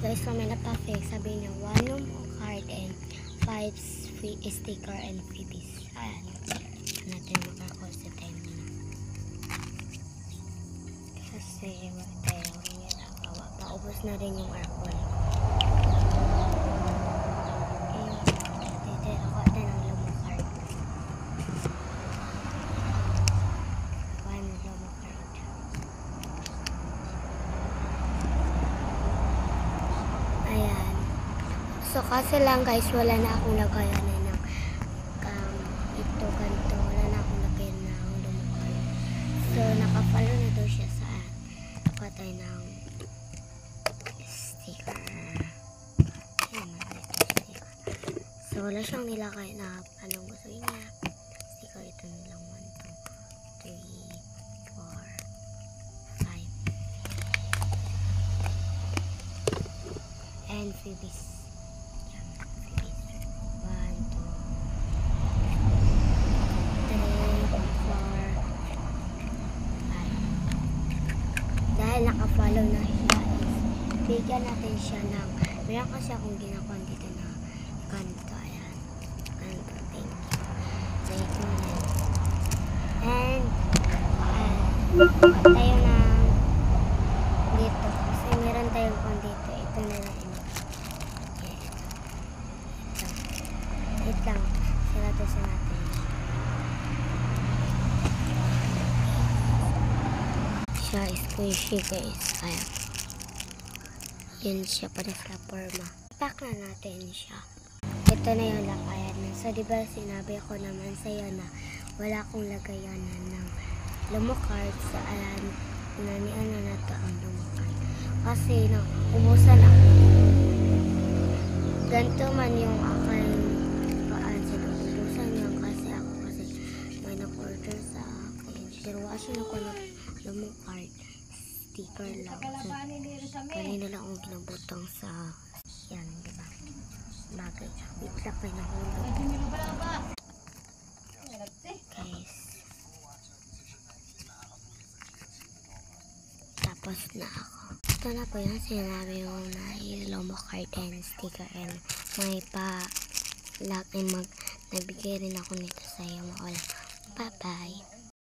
guys, so may napafake. Sabi niya, 1 Lomo card and 5 free sticker and freebies. Ayan. Natin mag-record sa time na. Kasi, tayo rin yan nakawa. Paubos na rin yung alcohol. Dito, ako din ang Lomo card. 1 Lomo card. Ayan. So, kasi lang guys, wala na akong lagayan ng ito, ganito. Wala na akong lagayan ng Lomo card. So, nakafollow na daw siya sa patay ng sticker. Ayan, sticker. So, wala siyang nilagay na anong gusto niya. Sticker, ito nilang 1, 2, 3, 4, 5. And freebies. Yan, freebies. 1, 2, 3, 4, 5. Dahil naka-follow na siya, bigyan natin siya ng, meron kasi akong ginakuha dito na ganito, ayan. Ganito, thank you. Thank you. And, tayo na dito. Kasi meron tayong kung dito. Ito na lang. Okay, ito. Wait lang. Siratosin natin. Siya squishy guys. Ayan. Yan siya para sa forma. Pack na natin siya. Ito na yung lakayan na. So, diba sinabi ko naman sa'yo na wala akong lagayanan ng Lomo card sa ayan. Ano na to ang Lomo card. Kasi ubusan ako. Ganito man yung aking paan sa ubusan yan kasi ako kasi may nag-order sa akin. Pero asin ako ng Lomo card. Sticker lang. So, kanina lang akong ginabutang sa yan, diba? Bagay. Wait lang kayo nahulog. Guys. Tapos na ako. Ito na po yung sinabi mo na yung Lomo card and sticker and may pa nabigay rin ako nito sa iyo. Bye bye.